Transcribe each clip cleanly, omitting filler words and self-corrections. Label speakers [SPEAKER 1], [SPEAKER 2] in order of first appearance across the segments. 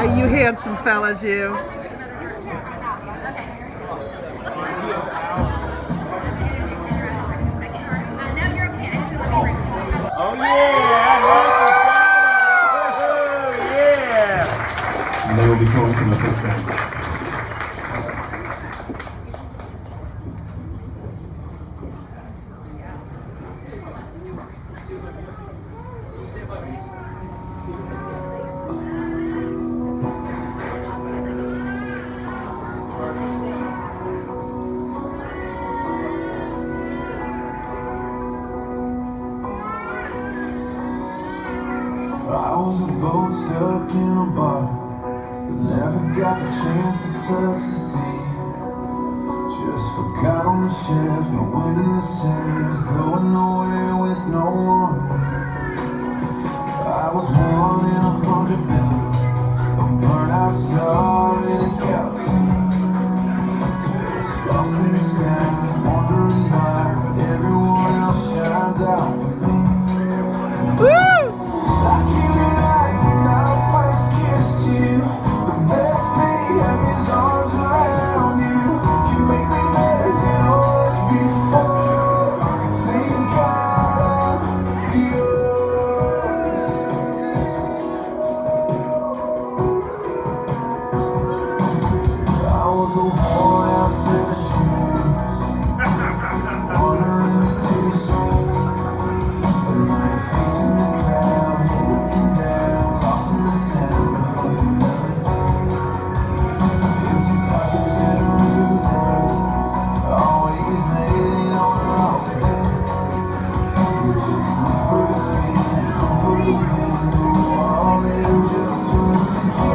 [SPEAKER 1] You handsome fellas, you.
[SPEAKER 2] Oh yeah! Yeah! And they will be calling from the first band.
[SPEAKER 3] I was a boat stuck in a bottle, but never got the chance to touch the sea. Just forgot on the chef, no wind in the sails, going nowhere with no one. I was 1 in 100 billion, a burnout star in a galaxy. Just lost in the sky, wondering why everyone else shines out but me. I came to life when I first kissed you. The best thing has his arms around you. You make me better than I was before. Thank God I'm yours. I was a worn out set of shoes, wandering the city streets. The night facing the crowd, looking down, lost in the sound of another day. Empty pockets and a roulette, always laying on a lost bed. Just look for the spin, hope for the wind, do all in just to forget.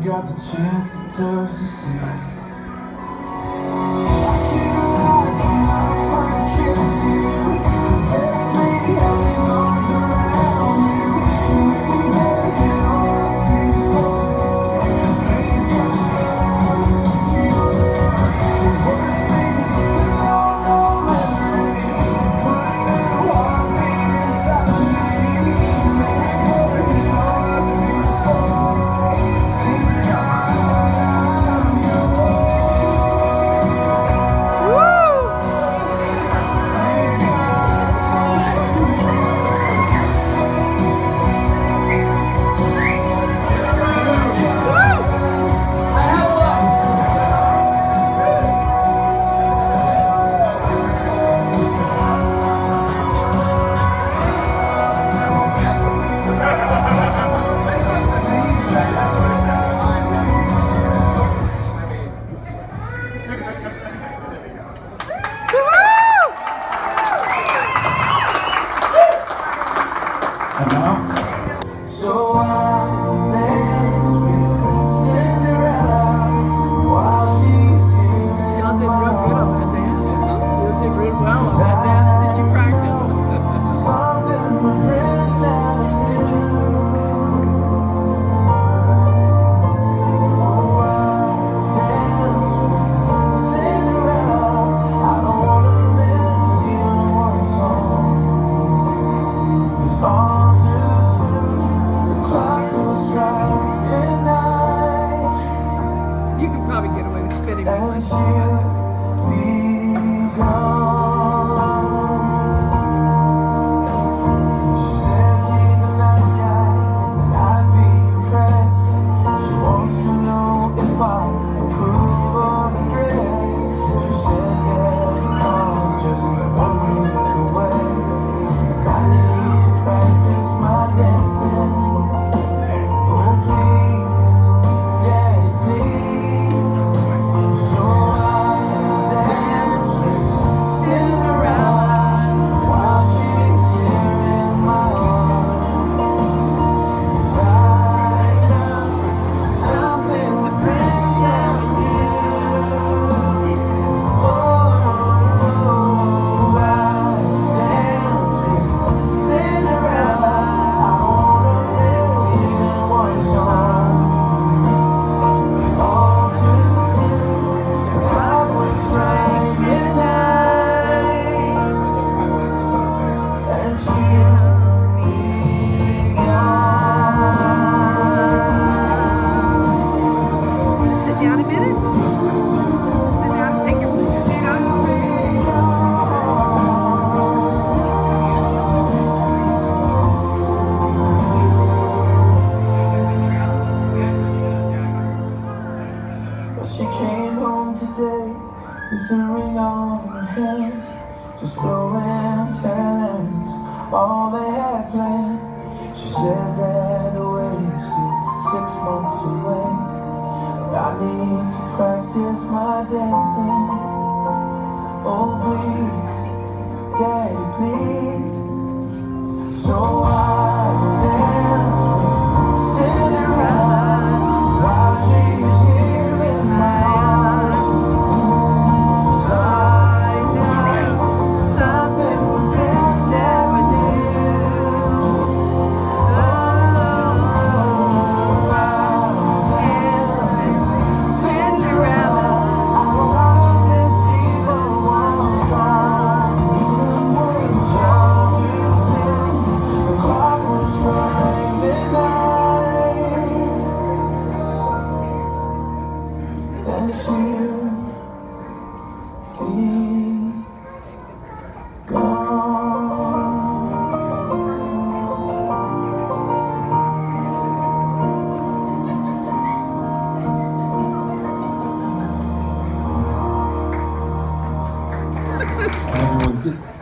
[SPEAKER 3] Got the chance to touch the sea. I came alive when I first kissed you. The best thing has his arms around you. You make me better than I was before. Thank God yours. The worst thing is just a long, long memory. Put a new heartbeat inside of me. You make me better than I was before.
[SPEAKER 2] And now?
[SPEAKER 3] So I danced with Cinderella while she tuned.
[SPEAKER 1] Y'all did real good on that dance. You did real well on that dance. Did you practice?
[SPEAKER 3] Something my friends never knew. Oh, I danced with Cinderella. I don't wanna miss even one song. 'Cause all too soon the clock will strike midnight.
[SPEAKER 1] You could probably get away with spitting.
[SPEAKER 3] And she'll be gone. She says he's a nice guy, and I'd be impressed. She wants to know if I approve of the dress. She says that the car's just 1 week away. I need to practice my dancing. says that the wedding's 6 months away. I need to practice my dancing. Oh please, Daddy, please. So I will dance with Cinderella while she's here in my arms. 'Cause I know something prince never knew. Oh, I will dance with Cinderella. I will always be the one song. Even when it's all too soon, the clock will strike midnight, and she'll be gone.
[SPEAKER 2] Everyone,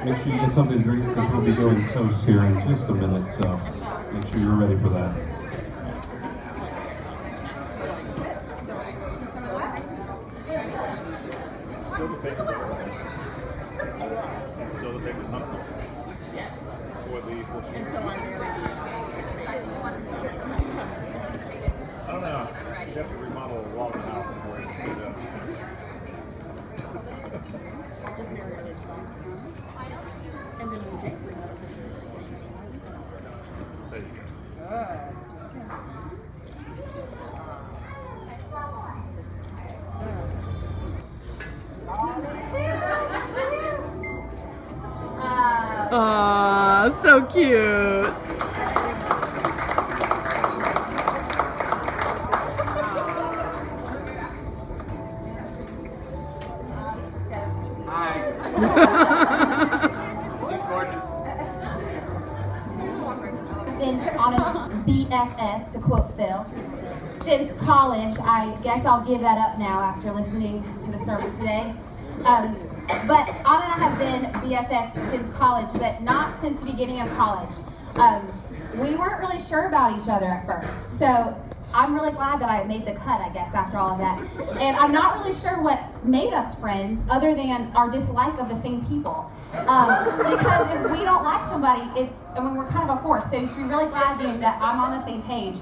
[SPEAKER 2] make sure you get something to drink because we'll be doing toast here in just a minute, so make sure you're ready for that.
[SPEAKER 4] Still the paper bag. Still the paper something.
[SPEAKER 1] Yes.
[SPEAKER 4] Or the
[SPEAKER 1] Until I'm really
[SPEAKER 4] I don't know. You have to remodel a wall of the house before you do that.
[SPEAKER 1] just married it. And then we drink.
[SPEAKER 4] There you go.
[SPEAKER 1] Aw, so cute.
[SPEAKER 4] She's gorgeous.
[SPEAKER 5] I've been on a BFF, to quote Phil, since college. I guess I'll give that up now after listening to the sermon today. But Anna and I have been BFFs since college, but not since the beginning of college. We weren't really sure about each other at first, so I'm really glad that I made the cut, I guess, after all of that. And I'm not really sure what made us friends other than our dislike of the same people. Because if we don't like somebody, we're kind of a force. So you should be really glad, Dan, that I'm on the same page.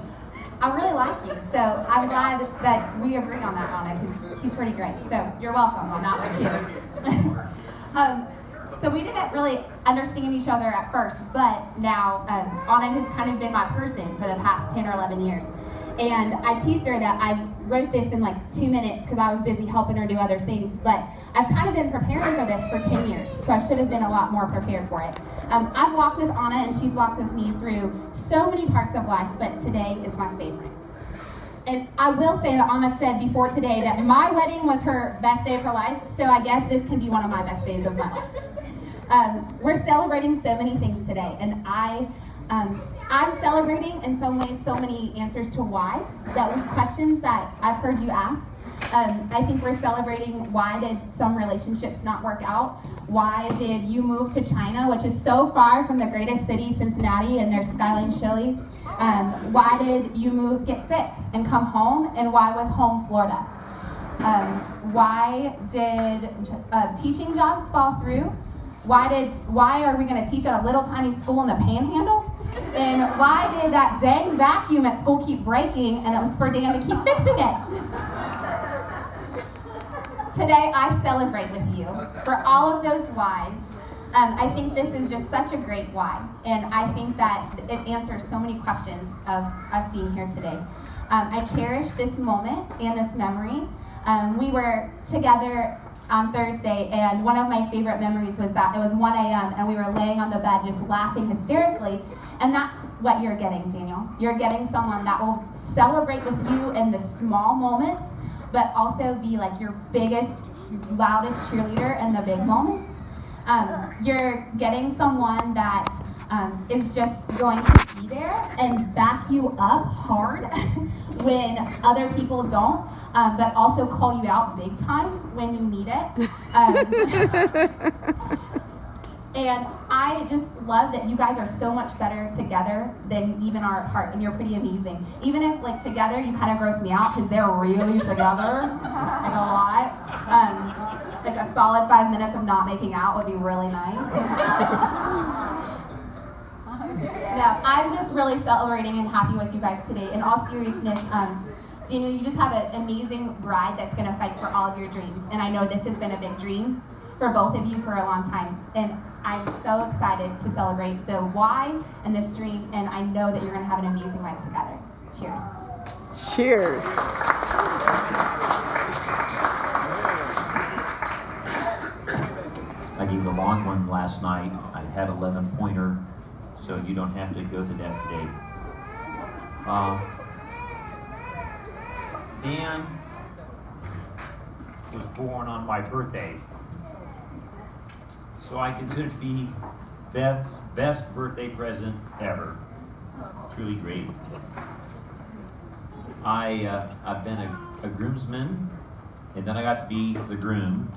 [SPEAKER 5] I really like you, so I'm glad that we agree on that, Anna, because he's pretty great. So you're welcome on that one, too. So we didn't really understand each other at first, but now Anna has kind of been my person for the past 10 or 11 years. And I teased her that I wrote this in like 2 minutes because I was busy helping her do other things, but I've kind of been preparing for this for 10 years, so I should have been a lot more prepared for it. I've walked with Anna and she's walked with me through so many parts of life, but today is my favorite. And I will say that Anna said before today that my wedding was her best day of her life, so I guess this can be one of my best days of my life. We're celebrating so many things today, and I'm celebrating in some ways so many answers to why, questions that I've heard you ask. I think we're celebrating why did some relationships not work out? Why did you move to China, which is so far from the greatest city, Cincinnati, and their skyline chili? Why did you get sick and come home? And why was home Florida? Why did teaching jobs fall through? Why are we going to teach at a little tiny school in the Panhandle? And why did that dang vacuum at school keep breaking and it was for Dan to keep fixing it? Today I celebrate with you for all of those whys. I think this is just such a great why, and I think that it answers so many questions of us being here today. I cherish this moment and this memory. We were together on Thursday, and one of my favorite memories was that it was 1 a.m. and we were laying on the bed just laughing hysterically, and that's what you're getting, Daniel. You're getting someone that will celebrate with you in the small moments, but also be like your biggest, loudest cheerleader in the big moments. You're getting someone that is just going to be there and back you up hard when other people don't, but also call you out big time when you need it. And I just love that you guys are so much better together than you even are apart, and you're pretty amazing. Even if, like, together you kind of gross me out because they're really together, like a lot. Like a solid 5 minutes of not making out would be really nice. No, I'm just really celebrating and happy with you guys today. In all seriousness, Daniel, you just have an amazing bride that's going to fight for all of your dreams. And I know this has been a big dream for both of you for a long time. And I'm so excited to celebrate the why and this dream. And I know that you're going to have an amazing life together. Cheers.
[SPEAKER 1] Cheers.
[SPEAKER 6] I gave the long one last night. I had 11-pointer, so you don't have to go to that today. Dan was born on my birthday, so I consider it to be Beth's best birthday present ever. Truly great. I've been a groomsman, and then I got to be the groom.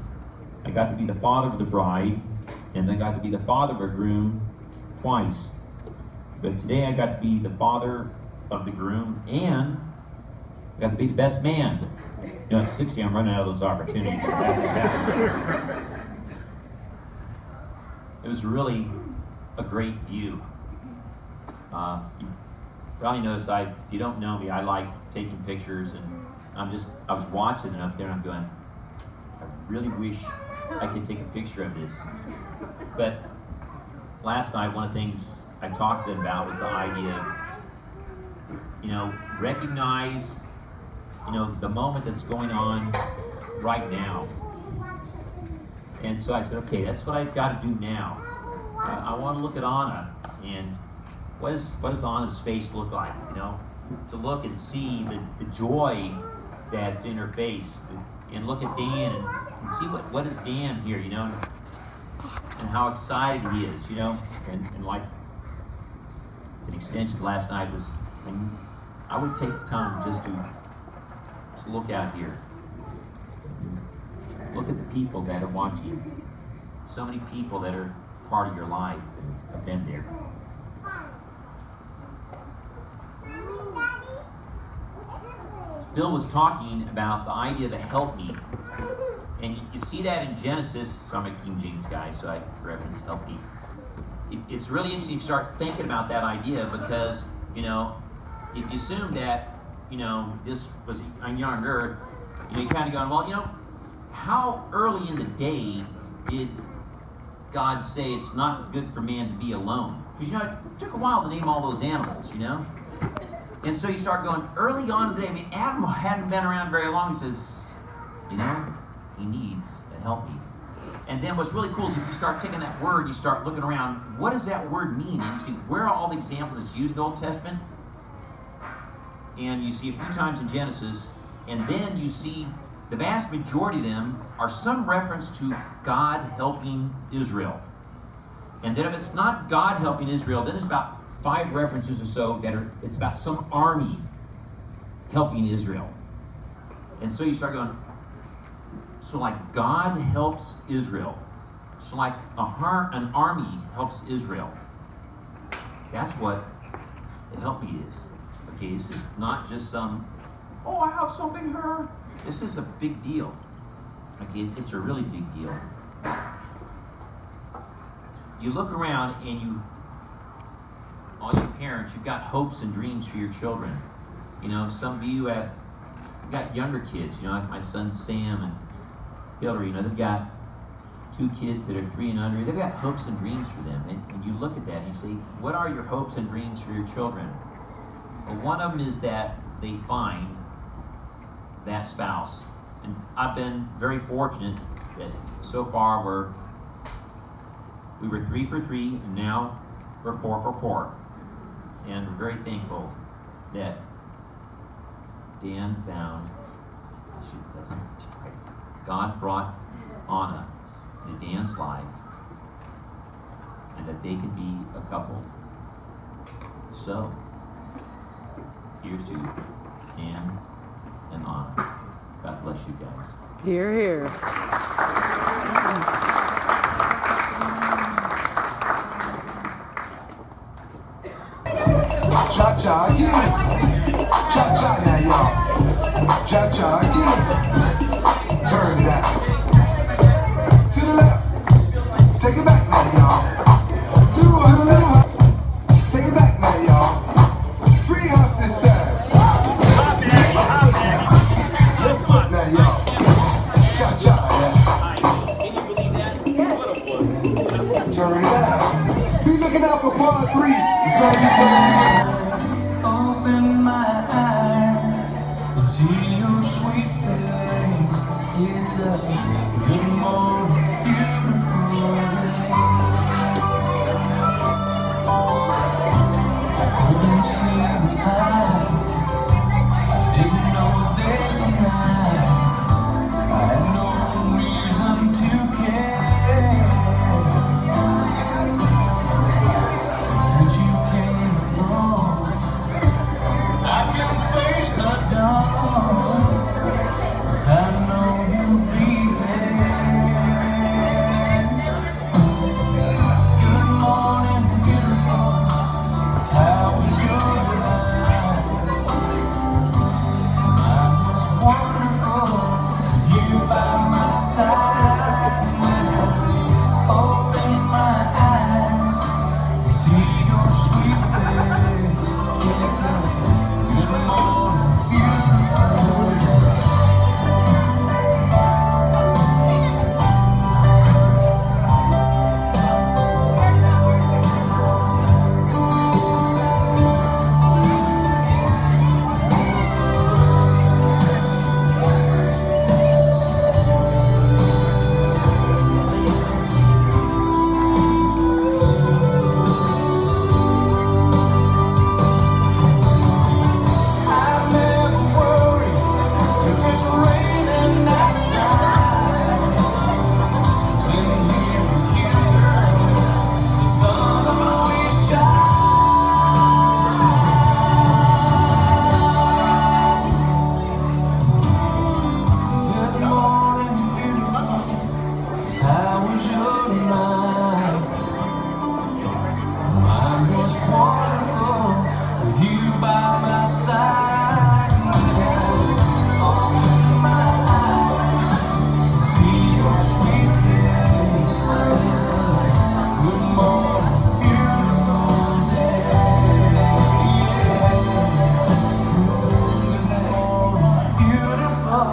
[SPEAKER 6] I got to be the father of the bride, and then got to be the father of a groom twice. But today I got to be the father of the groom, and I got to be the best man. You know, at 60, I'm running out of those opportunities. It was really a great view. You probably noticed, if you don't know me, I like taking pictures, and I was watching it up there, and I'm going, I really wish I could take a picture of this. But last night, one of the things I talked to them about was the idea of, recognize, the moment that's going on right now. And so I said, okay, that's what I've got to do now. I want to look at Anna, and what does Anna's face look like? To look and see the joy that's in her face, and look at Dan and see what is Dan here, and how excited he is, and like an extension last night was when I would take the time just to look out here. Look at the people that are watching. So many people that are part of your life have been there. Bill was talking about the idea of a help me. And you see that in Genesis. So I'm a King James guy, so I reference help me. It's really interesting to start thinking about that idea, because, if you assume that, this was on young earth, you kind of going, well, how early in the day did God say it's not good for man to be alone? Because, it took a while to name all those animals, And so you start going, early on in the day, Adam hadn't been around very long. He says, he needs a help me. And then what's really cool is if you start taking that word, you start looking around, what does that word mean? And you see, where are all the examples that's used in the Old Testament? And you see a few times in Genesis, and then you see the vast majority of them are some reference to God helping Israel. And then if it's not God helping Israel, then it's about 5 references or so it's about some army helping Israel. And so you start going, so like God helps Israel. So like an army helps Israel. That's what the help me is. Okay, this is not just some, I have something here. This is a big deal. Okay, it's a really big deal. You look around and all you parents, you've got hopes and dreams for your children. Some of you have got younger kids, like my son Sam and Hillary, they've got 2 kids that are 3 and under. They've got hopes and dreams for them. And you look at that and you say, what are your hopes and dreams for your children? Well, one of them is that they find that spouse. And I've been very fortunate that so far we were 3 for 3, and now we're 4 for 4. And we're very thankful that Dan found, God brought Anna into Dan's life, and that they could be a couple. So, here's to Dan and Anna. God bless you guys.
[SPEAKER 1] Here, here.
[SPEAKER 3] Cha-cha again. Cha-cha now, y'all. Cha-cha again. Turn it out. To the left. Take it back now, y'all. To the left. Take it back now, y'all. 3 hops this time. Left foot now, y'all. Cha-cha now.
[SPEAKER 6] Can you believe that? What a wuss.
[SPEAKER 3] Turn it out. Be looking out for part 3. It's gonna be coming to you. Open my eyes, see your sweet face. It's a good morning, beautiful day. I couldn't see the light, didn't know day from night. I had no reason to care. Since you came along, I can face the dawn, 'cause I know you'll be there. Good morning, beautiful. How was your night? Mine was wonderful, you by my side. Open my eyes, see your sweet face. It's a good morning, beautiful day. I never worry if it's raining outside. Sitting here with you, the sun will always shine. Good morning, beautiful. How was your night? Mine was wonderful, with you by my side. Open my eyes, see your sweet face. It's a good morning, beautiful day. Good morning, beautiful.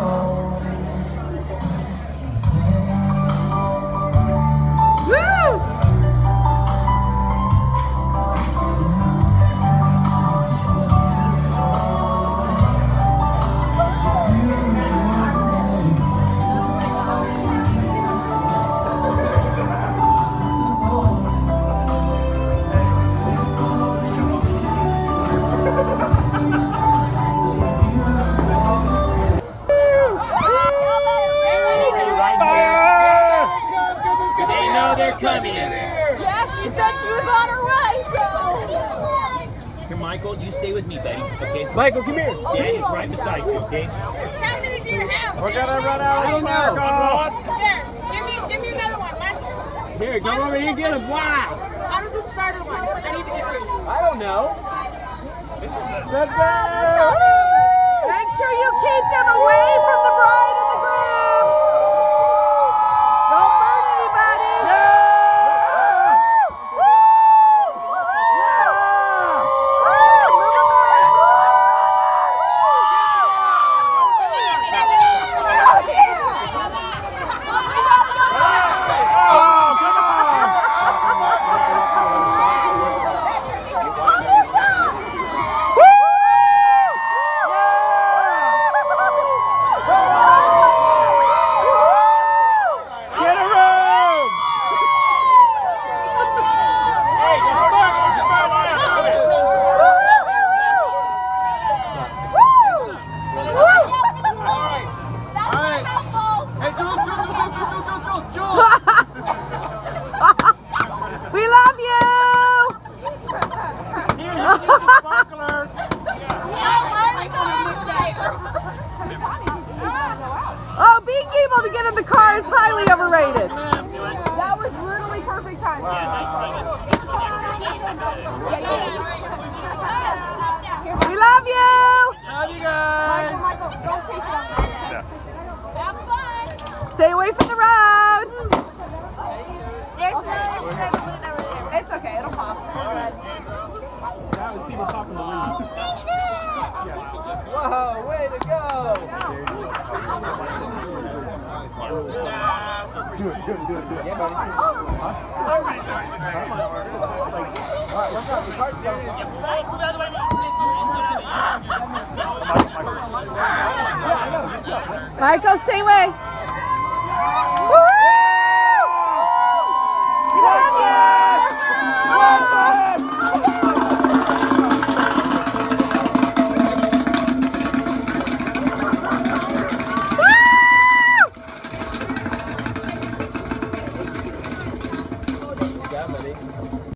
[SPEAKER 6] They know they're coming.
[SPEAKER 7] Yeah, she said she was on her way, so.
[SPEAKER 6] Here, Michael, you stay with me, buddy. Okay?
[SPEAKER 1] Michael, come here.
[SPEAKER 6] Daddy's right beside you, okay?
[SPEAKER 7] How many do you have?
[SPEAKER 4] We're gonna run out.
[SPEAKER 1] I don't know.
[SPEAKER 7] Here, give me another one.
[SPEAKER 1] Here, go over here and get him. Wow.
[SPEAKER 7] How does the starter one? I need to get rid of this.
[SPEAKER 1] I don't know.
[SPEAKER 8] Make sure you keep them away from the bride and the groom. Don't burn anybody. We love you. Oh, being able to get in the car is highly overrated.
[SPEAKER 7] That was literally perfect timing.
[SPEAKER 6] Yeah, that's
[SPEAKER 4] Yeah, buddy.
[SPEAKER 8] Michael, stay away. Woo! We love you.